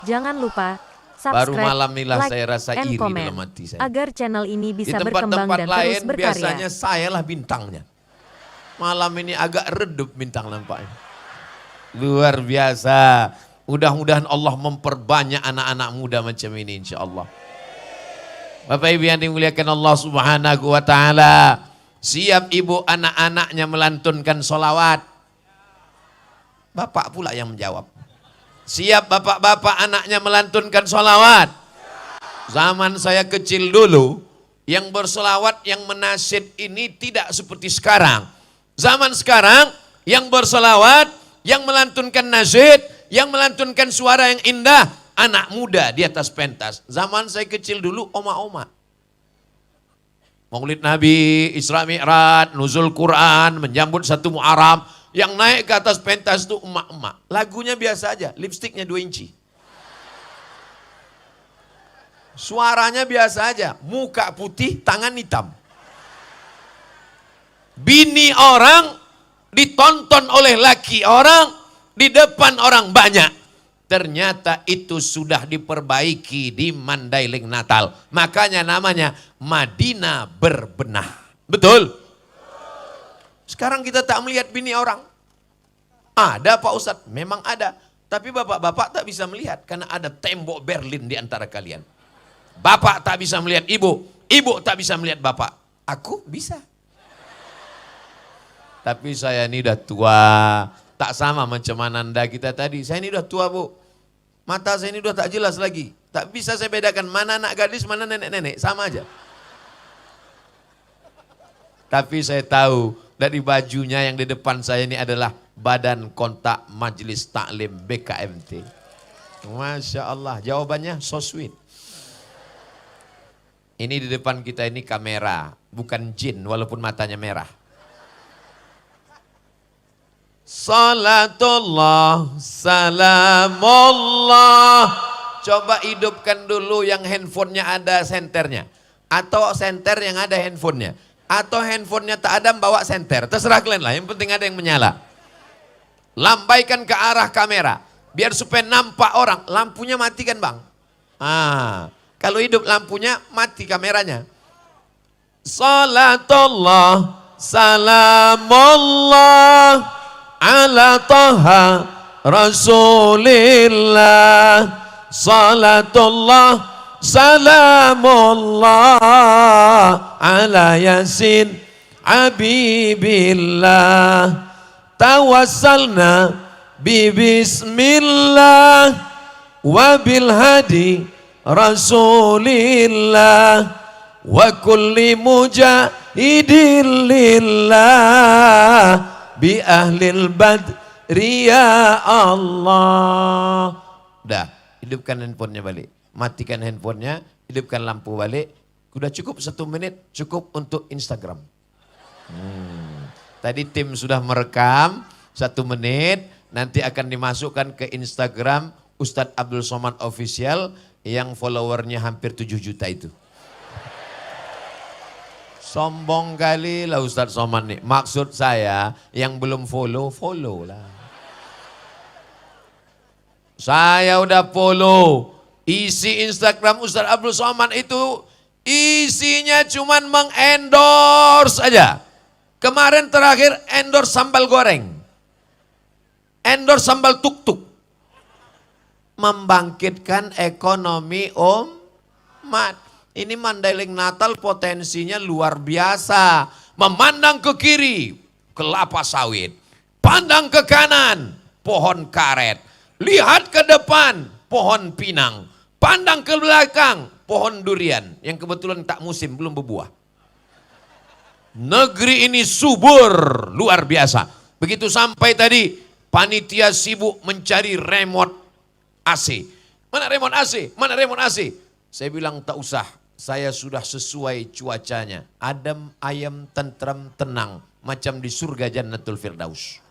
Jangan lupa Baru subscribe, malam inilah like, saya rasa and iri comment dalam hati saya. agar channel ini Di bisa berkembang tempat-tempat dan lain terus berkarya. biasanya sayalah bintangnya. Malam ini agak redup bintang nampaknya. Luar biasa. Mudah-mudahan Allah memperbanyak anak-anak muda macam ini insya Allah. Bapak Ibu yang dimuliakan Allah Subhanahu wa Ta'ala. Siap ibu anak-anaknya melantunkan solawat. Bapak pula yang menjawab. Siap bapak-bapak anaknya melantunkan solawat. Zaman saya kecil dulu, yang bersolawat, yang menasyid ini tidak seperti sekarang. Zaman sekarang, yang bersolawat, yang melantunkan nasyid, yang melantunkan suara yang indah, anak muda di atas pentas. Zaman saya kecil dulu, oma-oma. Maulid Nabi, Isra Mi'raj, Nuzul Quran, menyambut satu Muharram. Yang naik ke atas pentas itu emak-emak. Lagunya biasa aja, lipstiknya 2 inci. Suaranya biasa aja, muka putih, tangan hitam. Bini orang ditonton oleh laki orang di depan orang banyak. Ternyata itu sudah diperbaiki di Mandailing Natal. Makanya namanya Madinah Berbenah. Betul? Sekarang kita tak melihat bini orang. Ada Pak Ustadz? Memang ada. Tapi bapak-bapak tak bisa melihat karena ada tembok Berlin di antara kalian. Bapak tak bisa melihat ibu. Ibu tak bisa melihat bapak. Aku bisa. Tapi saya ini udah tua. Tak sama macam Ananda kita tadi. Saya ini udah tua, Bu. Mata saya ini udah tak jelas lagi. Tak bisa saya bedakan mana anak gadis, mana nenek-nenek. Sama aja. Tapi saya tahu dari bajunya yang di depan saya ini adalah Badan Kontak Majelis Taklim BKMT. Masya Allah, jawabannya so sweet. Ini di depan kita ini kamera, bukan jin walaupun matanya merah. Salatullah, salamullah. Coba hidupkan dulu yang handphonenya ada senternya. Atau senter yang ada handphonenya. Atau handphonenya tak ada bawa senter. Terserah kalian lah, yang penting ada yang menyala. Lambaikan ke arah kamera. Biar supaya nampak orang. Lampunya matikan bang. Kalau hidup lampunya mati kameranya. Salatullah, salamullah ala taha rasulillah. Salatullah, salamullah ala yasin habibillah. Tawassalna bismillah wa bil hadi rasulillah wa kulli mujahidin lillah bi ahlil badri ya Allah. Udah, hidupkan handphonenya balik. Matikan handphonenya, hidupkan lampu balik. Udah cukup 1 menit, cukup untuk Instagram. Tadi tim sudah merekam 1 menit, nanti akan dimasukkan ke Instagram Ustadz Abdul Somad Official yang followernya hampir 7 juta itu. Sombong kali lah Ustadz Somad nih. Maksud saya yang belum follow, follow lah. Saya udah follow. Isi Instagram Ustadz Abdul Somad itu isinya cuman mengendorse aja. Kemarin terakhir endorse sambal goreng. Endorse sambal tuk-tuk. Membangkitkan ekonomi umat. Ini Mandailing Natal potensinya luar biasa. Memandang ke kiri, kelapa sawit. Pandang ke kanan, pohon karet. Lihat ke depan, pohon pinang. Pandang ke belakang, pohon durian. Yang kebetulan tak musim, belum berbuah. Negeri ini subur, luar biasa. Begitu sampai tadi, panitia sibuk mencari remote AC. Mana remote AC? Mana remote AC? Saya bilang tak usah, saya sudah sesuai cuacanya. Adem, ayam, tentram, tenang. Macam di surga Jannatul Firdaus.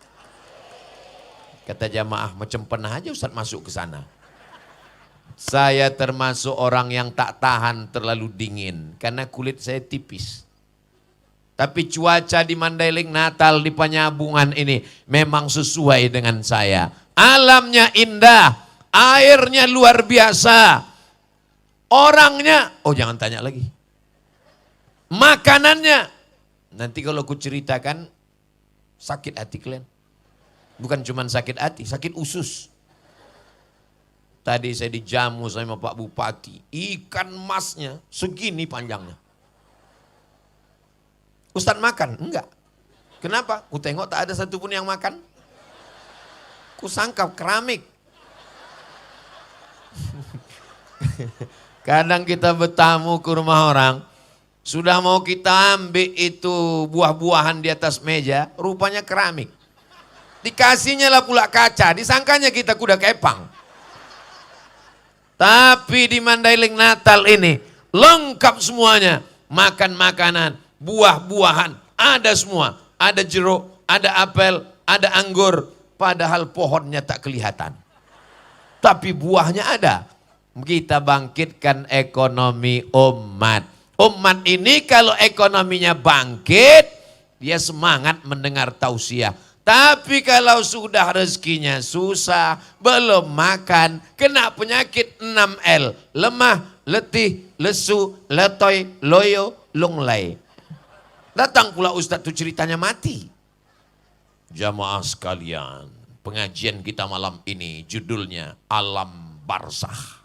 Kata jamaah, macam pernah aja Ustaz masuk ke sana. Saya termasuk orang yang tak tahan terlalu dingin. Karena kulit saya tipis. Tapi cuaca di Mandailing Natal, di Penyabungan ini memang sesuai dengan saya. Alamnya indah, Airnya luar biasa. Orangnya, oh jangan tanya lagi. Makanannya, nanti kalau ku ceritakan sakit hati kalian. Bukan cuma sakit hati, sakit usus. Tadi saya dijamu sama Pak Bupati, ikan masnya segini panjangnya. Ustadz makan? Enggak. Kenapa? Ku tengok tak ada satupun yang makan. Ku sangka keramik. Kadang kita bertamu ke rumah orang, sudah mau kita ambil itu buah-buahan di atas meja, rupanya keramik. Dikasihnya lah pula kaca, disangkanya kita kuda kepang. Tapi di Mandailing Natal ini lengkap semuanya. Makan makanan, buah-buahan, ada semua. Ada jeruk, ada apel, ada anggur. Padahal pohonnya tak kelihatan. Tapi buahnya ada. Kita bangkitkan ekonomi umat. Umat ini kalau ekonominya bangkit, dia semangat mendengar tausiah. Tapi kalau sudah rezekinya susah, belum makan, kena penyakit 6L. Lemah, letih, lesu, letoy, loyo, lunglai. Datang pula Ustadz itu ceritanya mati. Jamaah sekalian, pengajian kita malam ini judulnya Alam Barzakh.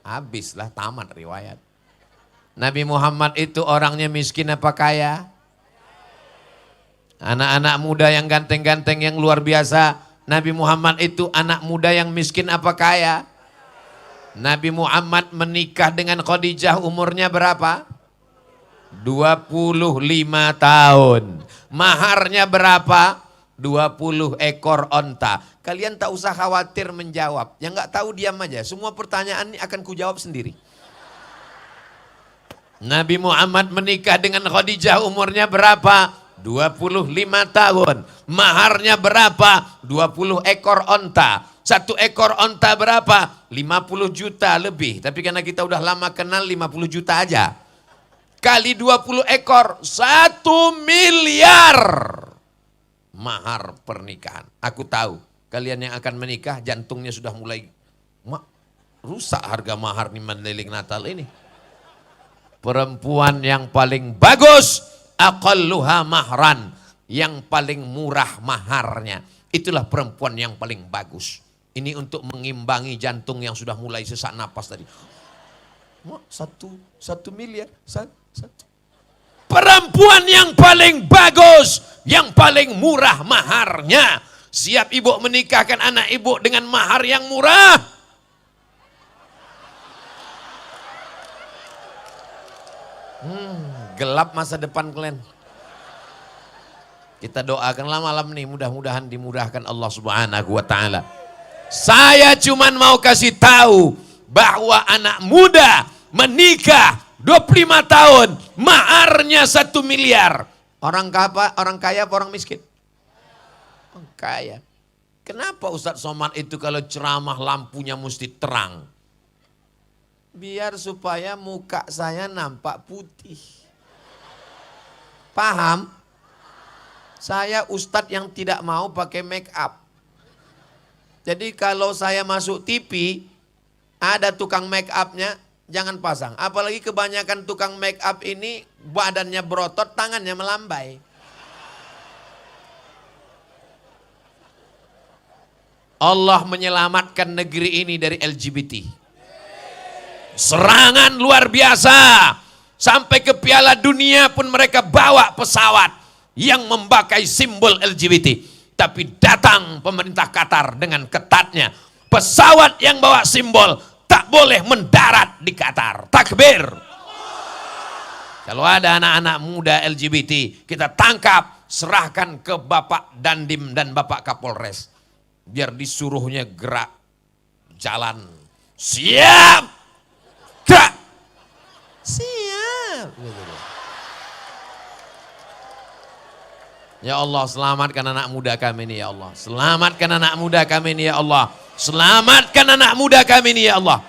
Habislah tamat riwayat. Nabi Muhammad itu orangnya miskin apa kaya? Anak-anak muda yang ganteng-ganteng yang luar biasa. Nabi Muhammad itu anak muda yang miskin apa kaya? Nabi Muhammad menikah dengan Khadijah umurnya berapa? 25 tahun. Maharnya berapa? 20 ekor onta. Kalian tak usah khawatir menjawab. Yang gak tahu diam aja. Semua pertanyaan ini akan kujawab sendiri. Nabi Muhammad menikah dengan Khadijah umurnya berapa? 25 tahun. Maharnya berapa? 20 ekor onta. Satu ekor onta berapa? 50 juta lebih. Tapi karena kita udah lama kenal 50 juta aja. Kali 20 ekor, 1 miliar. Mahar pernikahan. Aku tahu kalian yang akan menikah jantungnya sudah mulai rusak harga mahar di Mandailing Natal ini. Perempuan yang paling bagus, aqalluha mahran, yang paling murah maharnya. Itulah perempuan yang paling bagus. Ini untuk mengimbangi jantung yang sudah mulai sesak napas tadi. Satu miliar. Perempuan yang paling bagus, yang paling murah maharnya. Siap ibu menikahkan anak ibu dengan mahar yang murah? Gelap masa depan kalian. Kita doakanlah malam ini, mudah-mudahan dimudahkan Allah Subhanahu wa taala. Saya cuman mau kasih tahu bahwa anak muda menikah 25 tahun, maharnya 1 miliar. Orang kaya apa orang miskin? Orang kaya. Kenapa Ustadz Somad itu kalau ceramah lampunya mesti terang? Biar supaya muka saya nampak putih. Paham? Saya Ustadz yang tidak mau pakai make up. Jadi kalau saya masuk TV, ada tukang make upnya, jangan pasang. Apalagi kebanyakan tukang make up ini badannya berotot, tangannya melambai. Allah menyelamatkan negeri ini dari LGBT. Serangan luar biasa. Sampai ke Piala Dunia pun mereka bawa pesawat yang memakai simbol LGBT. Tapi datang pemerintah Qatar dengan ketatnya. Pesawat yang bawa simbol tak boleh mendarat di Qatar. Takbir. Kalau ada anak-anak muda LGBT, kita tangkap, serahkan ke Bapak Dandim dan Bapak Kapolres. Biar disuruhnya gerak jalan. Siap. Gerak. Siap. Ya Allah, selamatkan anak muda kami ini ya Allah. Selamatkan anak muda kami ini ya Allah. Selamatkan anak muda kami ini ya Allah.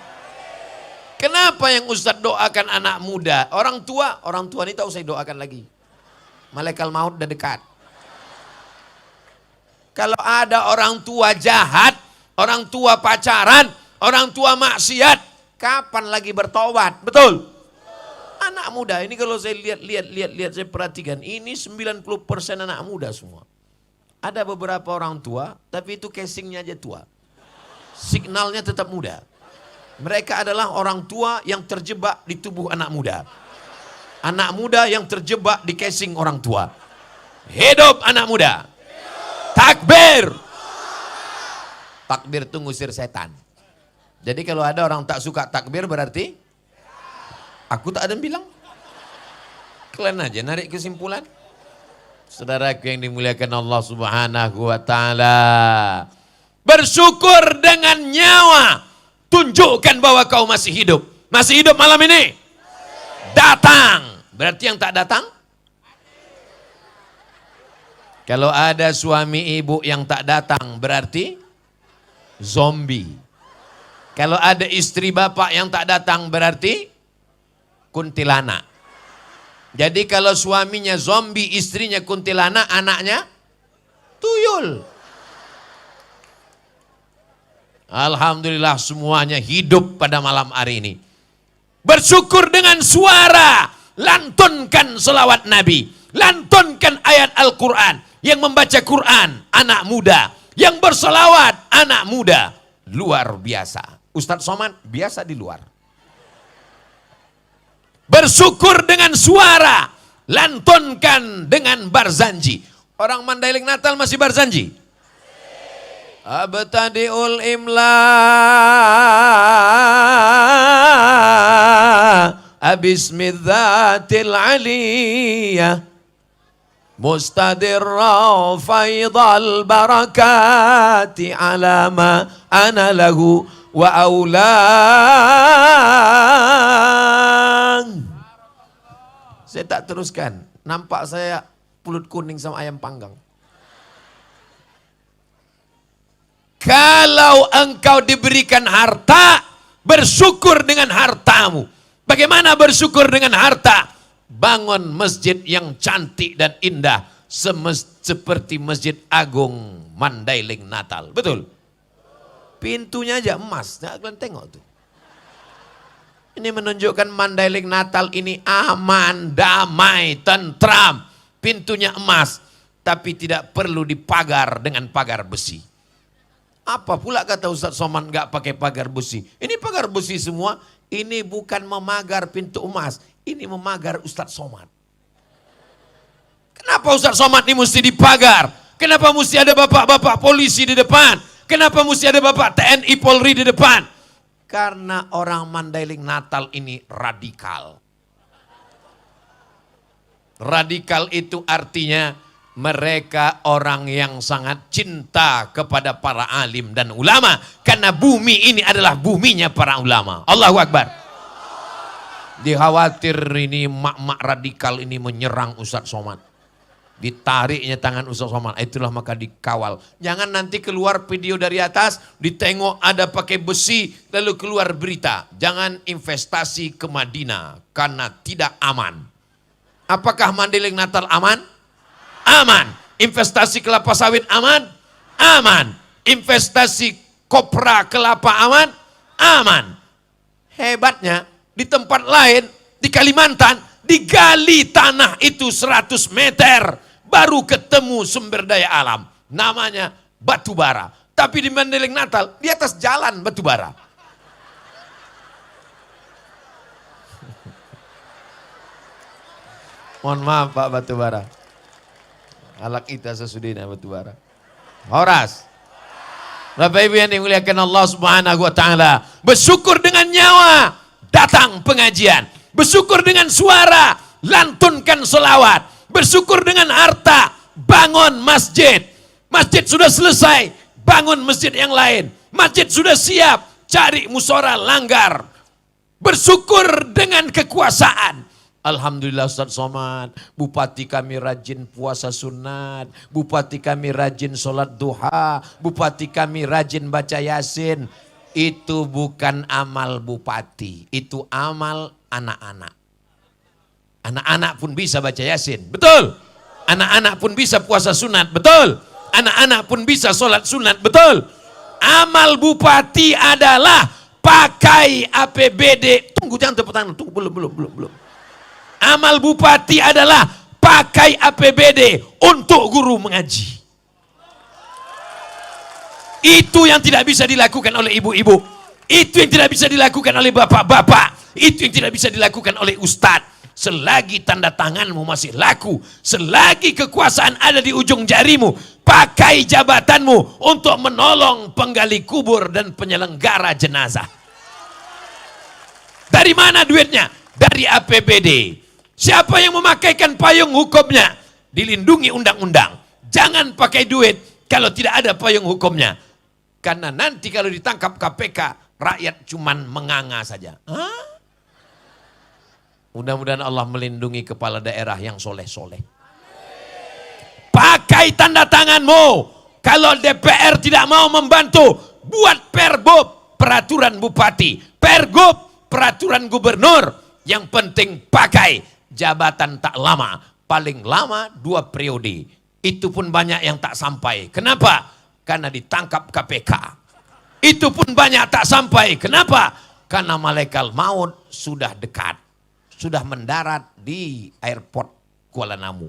Kenapa yang Ustadz doakan anak muda? Orang tua ini tak usah doakan lagi. Malaikat maut udah dekat. Kalau ada orang tua jahat, orang tua pacaran, orang tua maksiat, kapan lagi bertobat? Betul? Anak muda ini kalau saya lihat, saya perhatikan, ini 90% anak muda semua. Ada beberapa orang tua, tapi itu casingnya aja tua. Signalnya tetap muda. Mereka adalah orang tua yang terjebak di tubuh anak muda. Anak muda yang terjebak di casing orang tua. Hidup anak muda. Takbir. Takbir itu ngusir setan. Jadi kalau ada orang tak suka takbir berarti aku tak ada bilang. Kalian aja narik kesimpulan. Saudaraku yang dimuliakan Allah Subhanahu wa taala. Bersyukur dengan nyawa. Tunjukkan bahwa kau masih hidup. Masih hidup malam ini? Datang. Berarti yang tak datang? Kalau ada suami ibu yang tak datang berarti zombie. Kalau ada istri bapak yang tak datang berarti kuntilanak. Jadi kalau suaminya zombie, istrinya kuntilanak, anaknya tuyul. Alhamdulillah semuanya hidup pada malam hari ini. Bersyukur dengan suara, lantunkan selawat Nabi, lantunkan ayat Al-Quran. Yang membaca Quran, anak muda. Yang berselawat, anak muda. Luar biasa. Ustadz Somad biasa di luar. Bersyukur dengan suara, lantunkan dengan barzanji. Orang Mandailing Natal masih barzanji? Abtadi'ul imla abismidzatil aliyah mustadirra faidal barakati ala ma ana lahu wa aulang. Saya tak teruskan, nampak saya pulut kuning sama ayam panggang. Kalau engkau diberikan harta, bersyukur dengan hartamu. Bagaimana bersyukur dengan harta? Bangun masjid yang cantik dan indah seperti Masjid Agung Mandailing Natal. Betul? Pintunya aja emas. Nah, kalian tengok tuh. Ini menunjukkan Mandailing Natal ini aman, damai, tentram. Pintunya emas, tapi tidak perlu dipagar dengan pagar besi. Apa pula kata Ustadz Somad nggak pakai pagar besi? Ini pagar besi semua. Ini bukan memagar pintu emas, ini memagar Ustadz Somad. Kenapa Ustadz Somad ini mesti dipagar? Kenapa mesti ada bapak-bapak polisi di depan? Kenapa mesti ada bapak TNI Polri di depan? Karena orang Mandailing Natal ini radikal. Radikal itu artinya mereka orang yang sangat cinta kepada para alim dan ulama. Karena bumi ini adalah buminya para ulama. Allahu Akbar. Dikhawatir ini mak-mak radikal ini menyerang Ustadz Somad. Ditariknya tangan Ustadz Somad. Itulah maka dikawal. Jangan nanti keluar video dari atas. Ditengok ada pakai besi. Lalu keluar berita. Jangan investasi ke Madinah. Karena tidak aman. Apakah Mandailing Natal aman? Aman. Investasi kelapa sawit aman? Aman. Investasi kopra kelapa aman? Aman. Hebatnya di tempat lain, di Kalimantan, digali tanah itu 100 meter. Baru ketemu sumber daya alam. Namanya batu bara. Tapi di Mandailing Natal, di atas jalan batu bara. Mohon maaf Pak batu bara. Alak ita sesudina batu bara. Horas. Bapak Ibu yang dimuliakan Allah Subhanahu wa taala, bersyukur dengan nyawa, datang pengajian. Bersyukur dengan suara, lantunkan selawat. Bersyukur dengan harta, bangun masjid. Masjid sudah selesai, bangun masjid yang lain. Masjid sudah siap, cari musyawarah langgar. Bersyukur dengan kekuasaan. Alhamdulillah Ustadz Somad, bupati kami rajin puasa sunat, bupati kami rajin sholat duha, bupati kami rajin baca yasin. Itu bukan amal bupati, itu amal anak-anak. Anak-anak pun bisa baca yasin, betul. Anak-anak pun bisa puasa sunat, betul. Anak-anak pun bisa sholat sunat, betul. Amal bupati adalah pakai APBD. Tunggu, jangan tepuk tangan. Tunggu, belum. Amal bupati adalah pakai APBD untuk guru mengaji. Itu yang tidak bisa dilakukan oleh ibu-ibu. Itu yang tidak bisa dilakukan oleh bapak-bapak. Itu yang tidak bisa dilakukan oleh ustadz. Selagi tanda tanganmu masih laku, selagi kekuasaan ada di ujung jarimu, pakai jabatanmu untuk menolong penggali kubur dan penyelenggara jenazah. Dari mana duitnya? Dari APBD. Siapa yang memakaikan payung hukumnya? Dilindungi undang-undang. Jangan pakai duit kalau tidak ada payung hukumnya. Karena nanti kalau ditangkap KPK, rakyat cuman menganga saja. Hah? Mudah-mudahan Allah melindungi kepala daerah yang soleh-soleh. Pakai tanda tanganmu. Kalau DPR tidak mau membantu, buat Pergub, peraturan bupati. Pergub, peraturan gubernur. Yang penting pakai. Jabatan tak lama. Paling lama 2 periode. Itu pun banyak yang tak sampai. Kenapa? Karena ditangkap KPK. Itu pun banyak tak sampai. Kenapa? Karena malaikat maut sudah dekat. Sudah mendarat di airport Kuala Namu.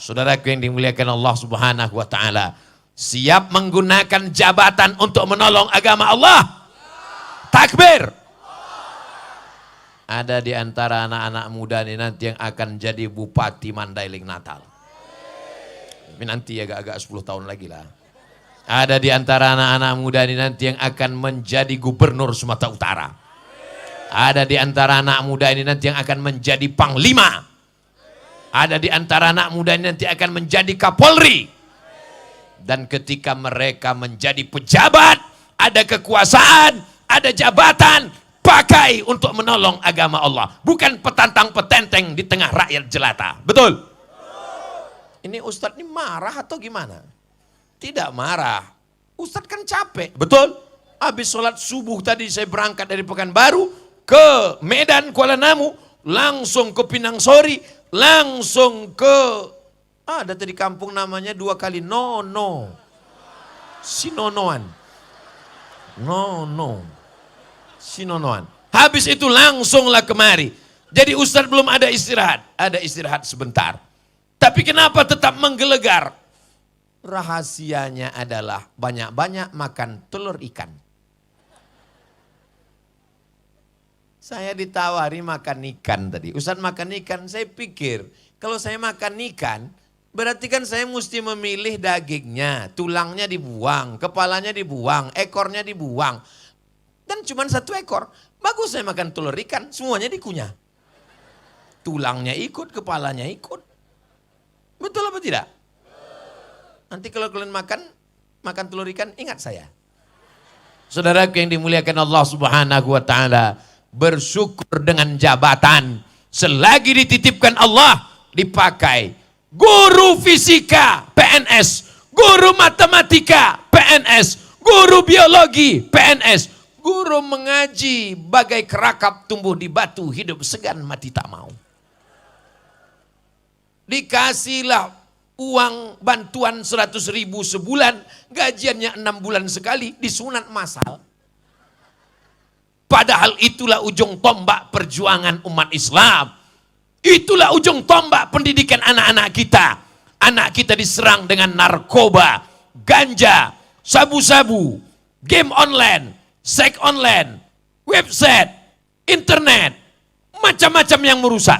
Saudaraku yang dimuliakan Allah Subhanahu wa taala, siap menggunakan jabatan untuk menolong agama Allah? Takbir. Ada di antara anak-anak muda ini nanti yang akan jadi bupati Mandailing Natal. Tapi nanti agak-agak 10 tahun lagi lah. Ada di antara anak-anak muda ini nanti yang akan menjadi gubernur Sumatera Utara. Ada di antara anak muda ini nanti yang akan menjadi panglima. Ada di antara anak muda ini nanti akan menjadi Kapolri. Dan ketika mereka menjadi pejabat, ada kekuasaan, ada jabatan, pakai untuk menolong agama Allah. Bukan petantang petenteng di tengah rakyat jelata. Betul? Ini Ustadz ini marah atau gimana? Tidak marah. Ustadz kan capek. Betul? Habis sholat subuh tadi saya berangkat dari Pekanbaru ke Medan, Kuala Namu, langsung ke Pinang Sori, langsung ke, ada tadi kampung namanya 2 kali, Sinonoan. Sinonoan. Habis itu langsunglah kemari. Jadi Ustadz belum ada istirahat. Ada istirahat sebentar. Tapi kenapa tetap menggelegar? Rahasianya adalah banyak-banyak makan telur ikan. Saya ditawari makan ikan tadi. Ustadz makan ikan, saya pikir kalau saya makan ikan, berarti kan saya mesti memilih dagingnya, tulangnya dibuang, kepalanya dibuang, ekornya dibuang. Dan cuma 1 ekor. Bagus saya makan telur ikan, semuanya dikunyah. Tulangnya ikut, kepalanya ikut. Betul apa tidak? Nanti kalau kalian makan telur ikan, ingat saya. Saudaraku yang dimuliakan Allah Subhanahu wa taala, bersyukur dengan jabatan. Selagi dititipkan Allah, dipakai. Guru fisika, PNS. Guru matematika, PNS. Guru biologi, PNS. Guru mengaji, bagai kerakap tumbuh di batu, hidup segan mati tak mau. Dikasihlah uang bantuan 100.000 sebulan, gajiannya 6 bulan sekali, disunat massal. Padahal itulah ujung tombak perjuangan umat Islam. Itulah ujung tombak pendidikan anak-anak kita. Anak kita diserang dengan narkoba, ganja, sabu-sabu, game online, seks online, website, internet, macam-macam yang merusak.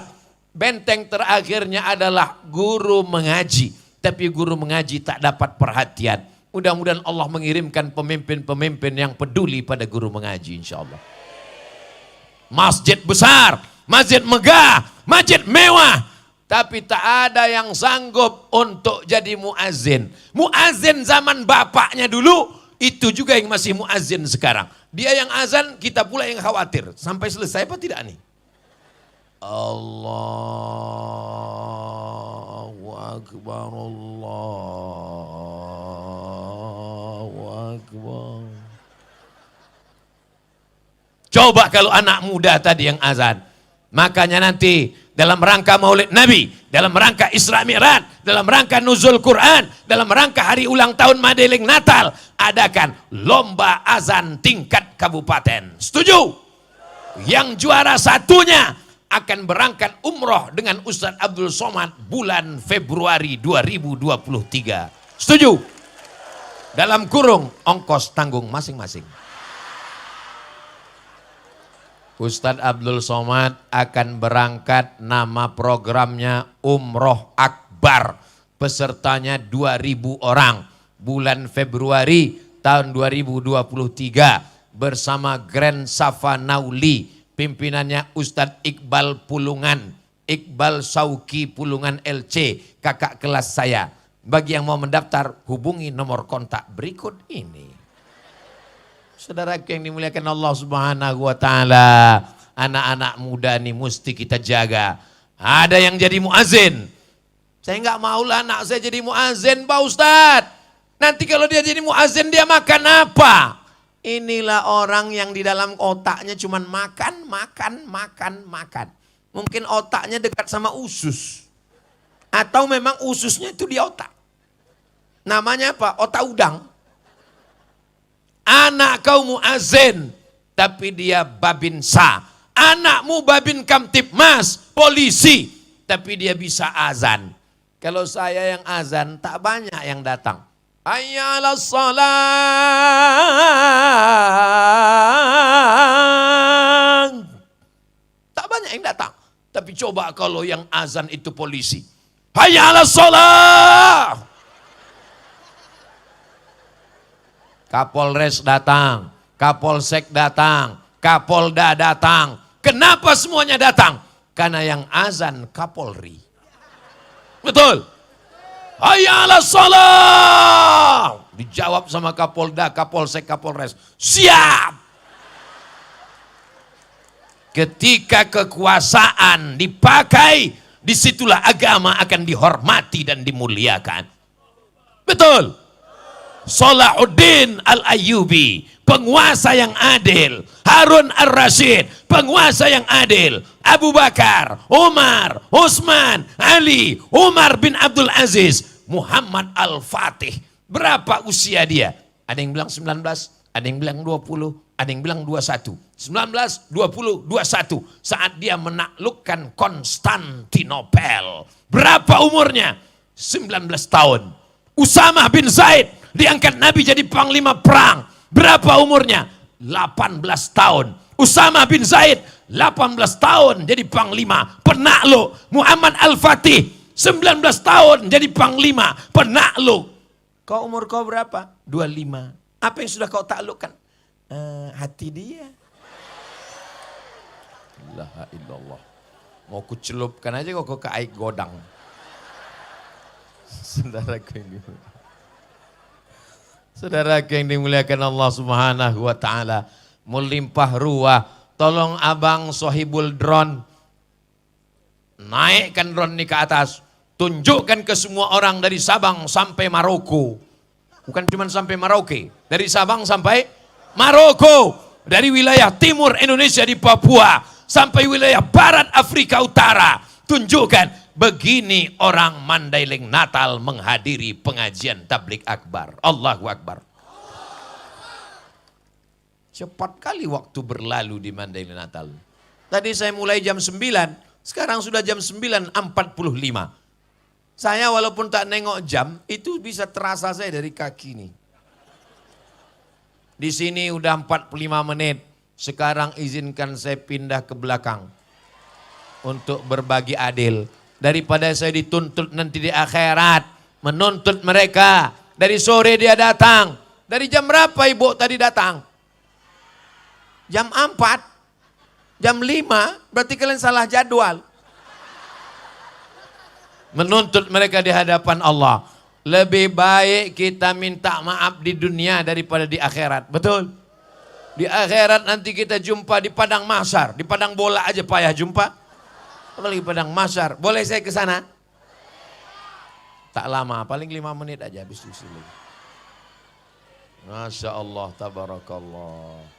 Benteng terakhirnya adalah guru mengaji. Tapi guru mengaji tak dapat perhatian. Mudah-mudahan Allah mengirimkan pemimpin-pemimpin yang peduli pada guru mengaji, insya Allah. Masjid besar, masjid megah, masjid mewah. Tapi tak ada yang sanggup untuk jadi muazzin. Muazzin zaman bapaknya dulu, itu juga yang masih muazzin sekarang. Dia yang azan, kita pula yang khawatir. Sampai selesai apa tidak nih? Allahu Akbar, Allahu Akbar. Coba kalau anak muda tadi yang azan. Makanya nanti dalam rangka Maulid Nabi, dalam rangka Isra Mi'raj, dalam rangka nuzul Quran, dalam rangka hari ulang tahun Mandailing Natal, adakan lomba azan tingkat kabupaten. Setuju? Yang juara satunya akan berangkat umroh dengan Ustadz Abdul Somad bulan Februari 2023. Setuju? Dalam kurung ongkos tanggung masing-masing. Ustadz Abdul Somad akan berangkat, nama programnya Umroh Akbar. Pesertanya 2.000 orang. Bulan Februari tahun 2023 bersama Grand Safa Nauli. Pimpinannya Ustadz Iqbal Pulungan, Iqbal Sauki Pulungan LC, kakak kelas saya. Bagi yang mau mendaftar, hubungi nomor kontak berikut ini. Saudara yang dimuliakan Allah Subhanahu wa taala, anak-anak muda ini mesti kita jaga. Ada yang jadi muazin. Saya enggak maulah anak saya jadi muazin, Pak Ustadz. Nanti kalau dia jadi muazin dia makan apa? Inilah orang yang di dalam otaknya cuman makan. Mungkin otaknya dekat sama usus. Atau memang ususnya itu di otak. Namanya apa? Otak udang. Anak kau muazin, tapi dia babinsa. Anakmu babin kamtipmas, polisi, tapi dia bisa azan. Kalau saya yang azan, tak banyak yang datang. Hayya 'alas shalah. Tak banyak yang datang. Tapi coba kalau yang azan itu polisi. Hayya 'alas shalah. Kapolres datang, Kapolsek datang, Kapolda datang. Kenapa semuanya datang? Karena yang azan Kapolri. Betul? Hayya 'alas shalah. Dijawab sama Kapolda, Kapolsek, Kapolres. Siap. Ketika kekuasaan dipakai, disitulah agama akan dihormati dan dimuliakan. Betul? Salahuddin Al-Ayyubi, penguasa yang adil. Harun Ar-Rasyid, penguasa yang adil. Abu Bakar, Umar, Utsman, Ali, Umar bin Abdul Aziz, Muhammad Al-Fatih. Berapa usia dia? Ada yang bilang 19, ada yang bilang 20, ada yang bilang 21. 19, 20, 21. Saat dia menaklukkan Konstantinopel. Berapa umurnya? 19 tahun. Usamah bin Zaid diangkat Nabi jadi panglima perang. Berapa umurnya? 18 tahun. Usamah bin Zaid 18 tahun jadi panglima penakluk. Muhammad Al-Fatih 19 tahun jadi panglima penakluk. Kau umur kau berapa? 25. Apa yang sudah kau taklukkan? Hati dia. La ilaha illallah. Mau kucelupkan aja kok ke air godang. Saudaraku yang dimuliakan Allah Subhanahu wa taala, melimpah ruah. Tolong abang sohibul drone, naikkan drone ini ke atas, tunjukkan ke semua orang dari Sabang sampai Maroko. Bukan cuma sampai Merauke, dari Sabang sampai Maroko, dari wilayah timur Indonesia di Papua sampai wilayah barat Afrika Utara. Tunjukkan begini orang Mandailing Natal menghadiri pengajian tablik akbar. Allahu Akbar. Cepat kali waktu berlalu di Mandailing Natal. Tadi saya mulai jam 9, sekarang sudah jam 9.45. Saya walaupun tak nengok jam, itu bisa terasa saya dari kaki nih. Di sini udah 45 menit. Sekarang izinkan saya pindah ke belakang untuk berbagi adil. Daripada saya dituntut nanti di akhirat, menuntut mereka. Dari sore dia datang. Dari jam berapa ibu tadi datang? Jam 4, jam 5, berarti kalian salah jadwal. Menuntut mereka di hadapan Allah. Lebih baik kita minta maaf di dunia daripada di akhirat. Betul? Di akhirat nanti kita jumpa di padang mahsyar. Di padang bola aja payah jumpa. Apalagi padang mahsyar. Boleh saya ke sana? Tak lama, paling 5 menit aja habis itu. Masya Allah, tabarakallah.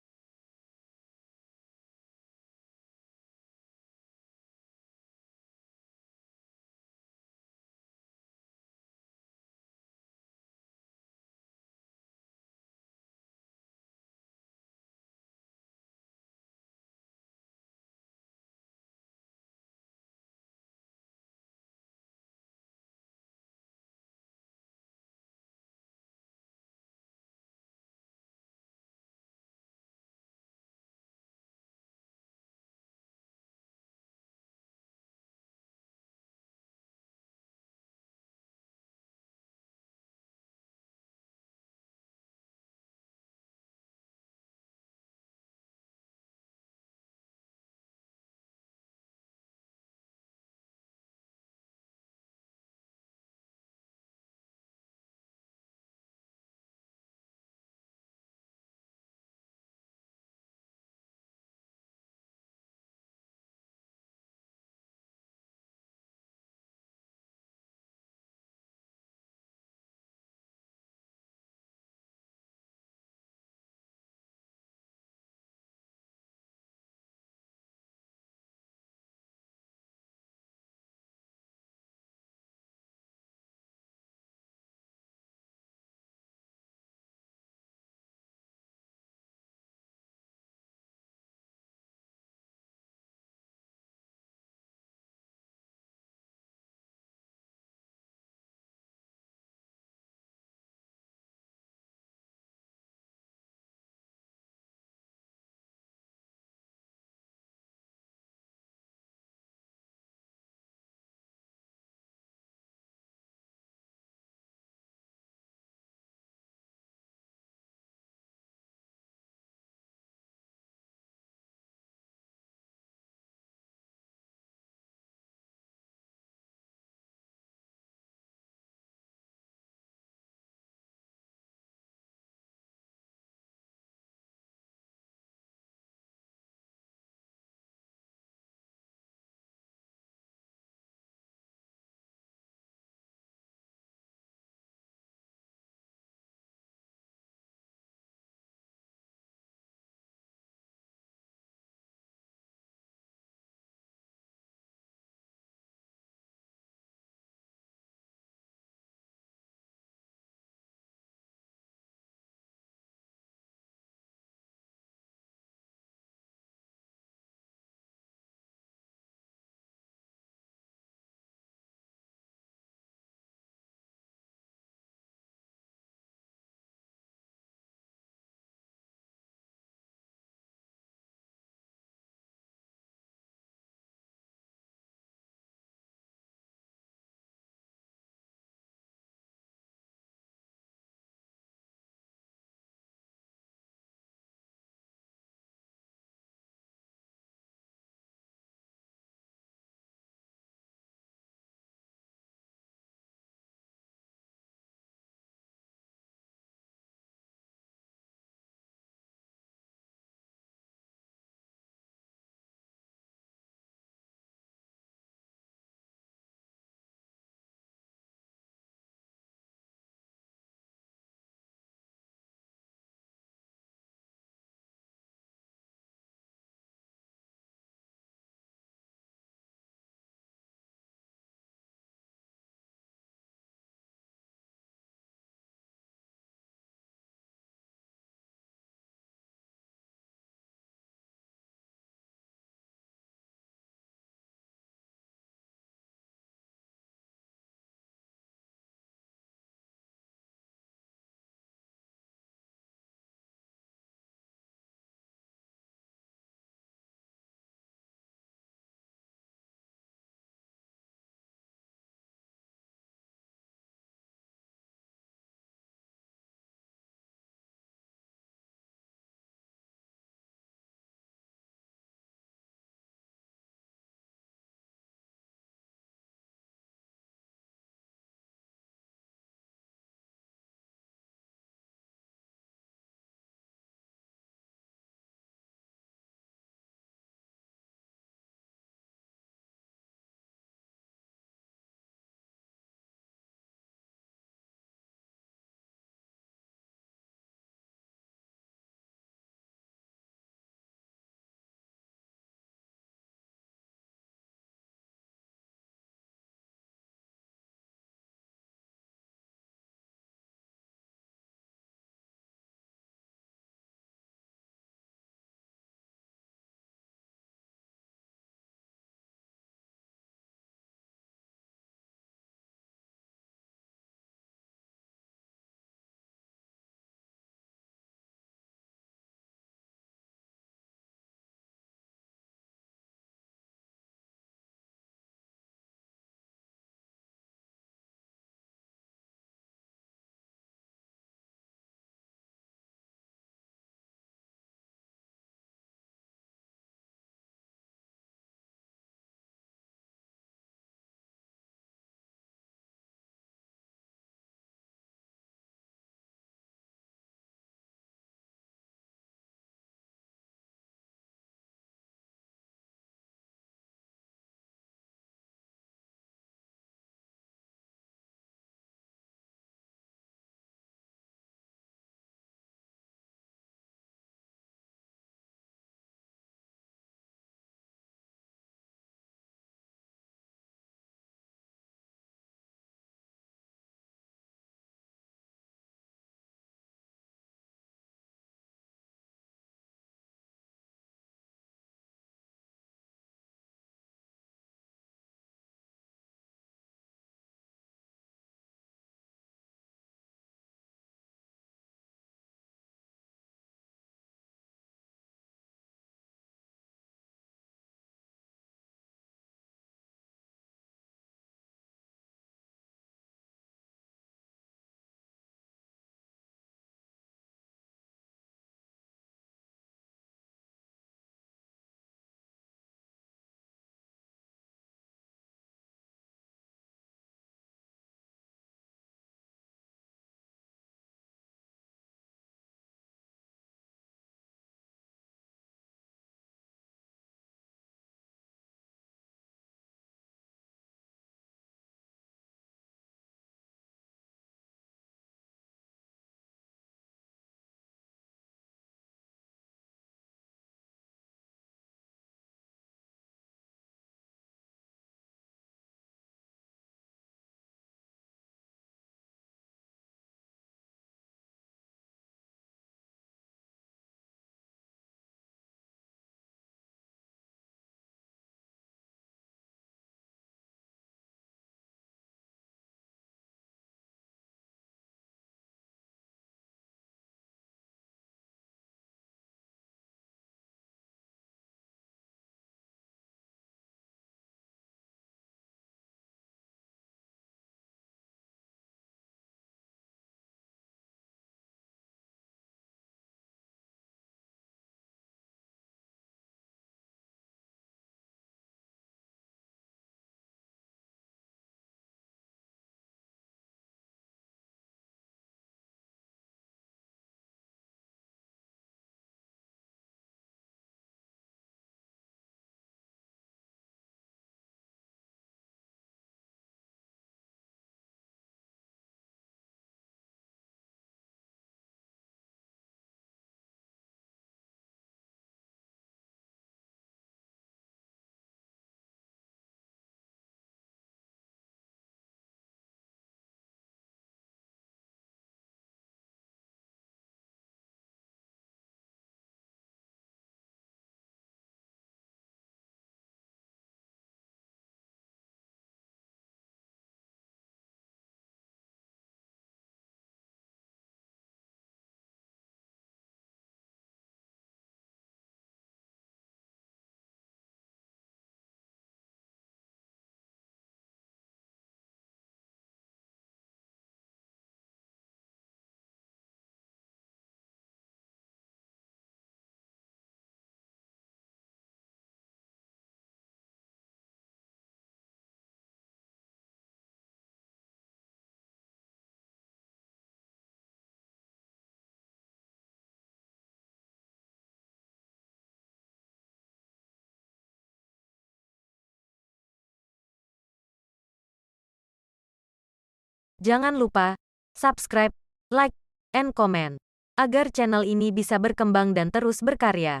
Jangan lupa subscribe, like, and comment agar channel ini bisa berkembang dan terus berkarya.